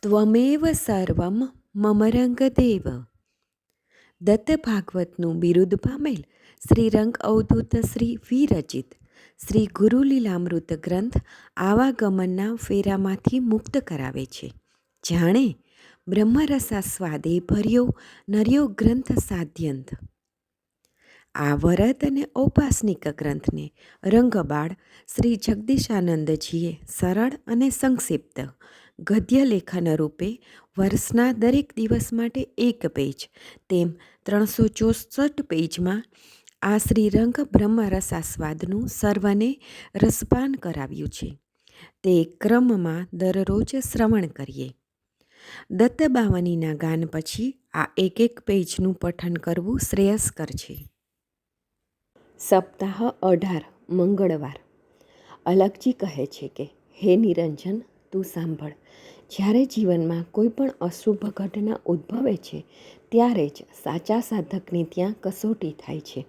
ત્વમેવ સર્વમ મમ રંગદેવ. દત્ત ભાગવતનું બિરુદ પામેલ શ્રી રંગ અવધૂત શ્રી વિરચિત શ્રી ગુરુલીલામૃત ગ્રંથ આવાગમનના ફેરામાંથી મુક્ત કરાવે છે. જાણે બ્રહ્મરસાસ્વાદે ભર્યો નર્યો ગ્રંથ સાધ્યંત. આ વરદ અને ઔપાસનિક ગ્રંથને રંગબાળ શ્રી જગદીશાનંદજીએ સરળ અને સંક્ષિપ્ત ગદ્ય લેખન રૂપે વર્ષના દરેક દિવસ માટે એક પેજ તેમ 364 પેજમાં આ શ્રીરંગ બ્રહ્મરસાસ્વાદનું સર્વને રસપાન કરાવ્યું છે. તે ક્રમમાં દરરોજ શ્રવણ કરીએ. દત્તબાવનીના ગાન પછી આ એક પેજનું પઠન કરવું શ્રેયસ્કર છે. સપ્તાહ 18 મંગળવાર. અલગજી કહે છે કે હે નિરંજન, તું સાંભળ. જ્યારે જીવનમાં કોઈ પણ અશુભ ઘટના ઉદ્ભવે છે ત્યારે જ સાચા સાધકની ત્યાં કસોટી થાય છે.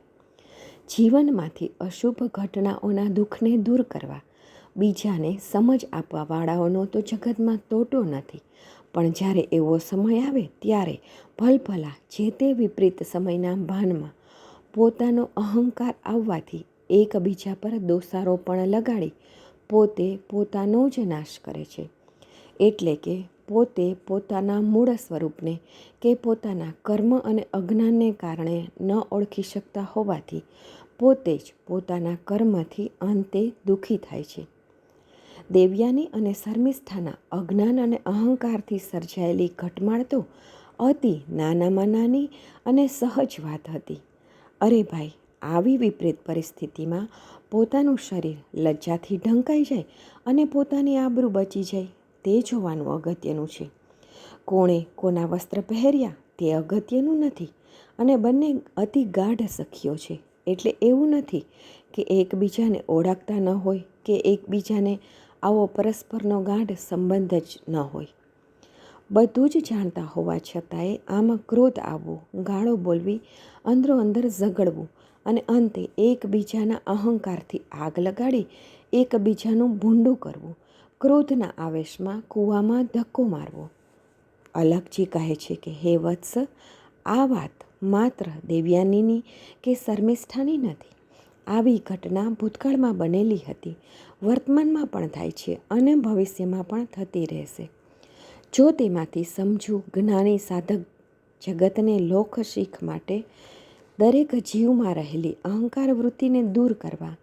જીવનમાંથી અશુભ ઘટનાઓના દુઃખને દૂર કરવા બીજાને સમજ આપવાવાળાઓનો તો જગતમાં તોટો નથી, પણ જ્યારે એવો સમય આવે ત્યારે ભલભલા જે તે વિપરીત સમયના ભાનમાં પોતાનો અહંકાર આવવાથી એકબીજા પર દોષારોપણ લગાડી પોતે પોતાનો જ નાશ કરે છે. એટલે કે પોતે પોતાના મૂળ સ્વરૂપને કે પોતાના કર્મ અને અજ્ઞાનને કારણે ન ઓળખી શકતા હોવાથી પોતે જ પોતાના કર્મથી અંતે દુઃખી થાય છે. દેવયાની અને શર્મિષ્ઠાના અજ્ઞાન અને અહંકારથી સર્જાયેલી ઘટમાળ તો અતિ નાનામાં નાની અને સહજ વાત હતી. અરે ભાઈ, આવી વિપરીત પરિસ્થિતિમાં પોતાનું શરીર લજ્જાથી ઢંકાઈ જાય અને પોતાની આબરૂ બચી જાય તે જોવાનું અગત્યનું છે. કોણે કોના વસ્ત્ર પહેર્યા તે અગત્યનું નથી, અને બંને અતિ ગાઢ સખીઓ છે એટલે એવું નથી કે એકબીજાને ઓળખતા ન હોય કે એકબીજાને આવો પરસ્પરનો ગાઢ સંબંધ જ ન હોય. બધું જ જાણતા હોવા છતાંય આમાં ક્રોધ આવવો, ગાળો બોલવી, અંદરો અંદર ઝઘડવું અને અંતે એકબીજાના અહંકારથી આગ લગાડી એકબીજાનું ભૂંડું કરવું, ક્રોધના આવેશમાં કૂવામાં ધક્કો મારવો. અલગજી કહે છે કે હે વત્સ, આ વાત માત્ર દેવયાનીની કે શર્મિષ્ઠાની નથી. આવી ઘટના ભૂતકાળમાં બનેલી હતી, વર્તમાનમાં પણ થાય છે અને ભવિષ્યમાં પણ થતી રહેશે. જો તેમાંથી સમજુ જ્ઞાની સાધક જગતને લોક શીખ માટે દરેક જીવમાં રહેલી અહંકાર વૃત્તિને દૂર કરવા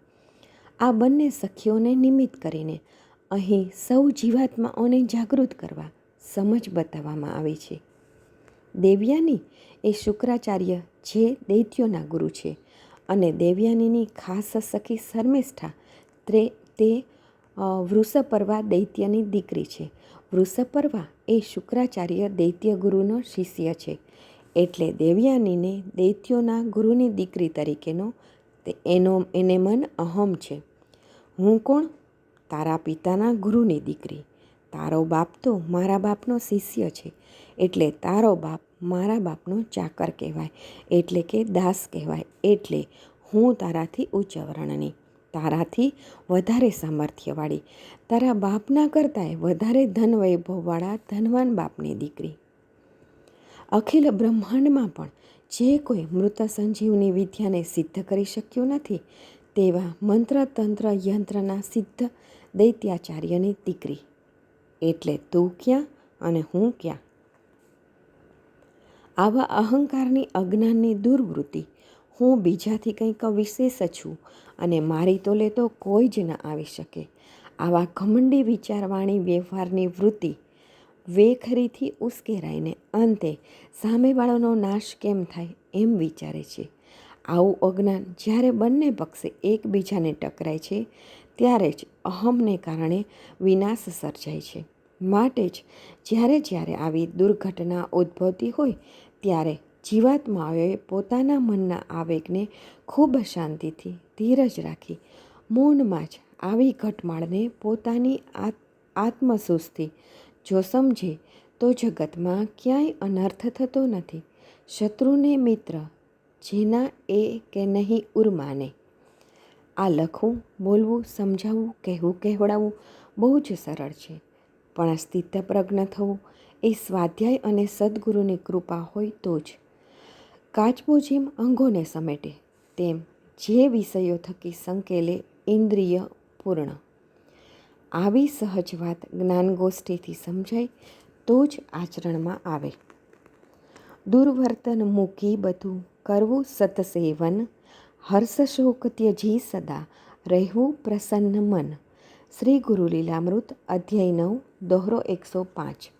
આ બંને સખીઓને નિમિત્ત કરીને અહીં સૌ જીવાત્માઓને જાગૃત કરવા સમજ બતાવવામાં આવી છે. દેવયાની એ શુક્રાચાર્ય જે દૈત્યોના ગુરુ છે અને દેવયાનીની ખાસ સખી શર્મિષ્ઠા તે વૃષપર્વા દૈત્યની દીકરી છે. વૃષપર્વા એ શુક્રાચાર્ય દૈત્ય ગુરુનો શિષ્ય છે, એટલે દેવયાનીને દૈત્યોના ગુરુની દીકરી તરીકેનો એને મન અહમ છે. હું કોણ? તારા પિતાના ગુરુની દીકરી. તારો બાપ તો મારા બાપનો શિષ્ય છે, એટલે તારો બાપ મારા બાપનો ચાકર કહેવાય, એટલે કે દાસ કહેવાય. એટલે હું તારાથી ઉચ્ચ વર્ણની, તારાથી વધારે સામર્થ્યવાળી, તારા બાપના કરતાંય વધારે ધન વૈભવવાળા ધનવાન બાપની દીકરી. અખિલ બ્રહ્માંડમાં પણ જે કોઈ મૃત સંજીવની વિદ્યાને સિદ્ધ કરી શક્યું નથી તેવા મંત્ર તંત્ર યંત્રના સિદ્ધ દૈત્યાચાર્યની દીકરી. એટલે તું ક્યાં અને હું ક્યાં? આવા અહંકારની અજ્ઞાનની દુર્વૃત્તિ, હું બીજાથી કંઈક વિશેષ છું અને મારી તોલે તો કોઈ જ ન આવી શકે, આવા ઘમંડી વિચારવાણી વ્યવહારની વૃત્તિ વેખરીથી ઉશ્કેરાઈને અંતે સામેવાળાનો નાશ કેમ થાય એમ વિચારે છે. આવું અજ્ઞાન જ્યારે બંને પક્ષે એકબીજાને ટકરાય છે ત્યારે જ અહમને કારણે વિનાશ સર્જાય છે. માટે જ જ્યારે આવી દુર્ઘટના ઉદ્ભવતી હોય ત્યારે જીવાત્માઓએ પોતાના મનના આવેગને ખૂબ શાંતિથી ધીરજ રાખી મૌનમાં જ આવી ઘટમાળને પોતાની આત્મસુસ્થી જો સમજે તો જગતમાં ક્યાંય અનર્થ થતો નથી. શત્રુને મિત્ર જેના એ કે નહીં ઉર્માને. આ લખવું, બોલવું, સમજાવવું, કહેવું, કહેવડાવવું બહુ જ સરળ છે. પણ સ્થિતપ્રજ્ઞ થવું એ સ્વાધ્યાય અને સદ્ગુરુની કૃપા હોય તો જ. કાચબો જેમ અંગોને સમેટે તેમ જે વિષયો થકી સંકેલે ઇન્દ્રિય પૂર્ણ. આવી સહજ વાત જ્ઞાનગોષ્ઠીથી સમજાય તો જ આચરણમાં આવે. દુર્વર્તન મૂકી બધું કરવું સતસેવન, હર્ષ શોક ત્યજી સદા રહેવું પ્રસન્ન મન. શ્રી ગુરુ લીલામૃત અધ્યાય 9 દોહરો 105.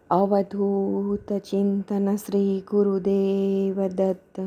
અવધૂત ચિંતન શ્રી ગુરુદેવ દત્ત.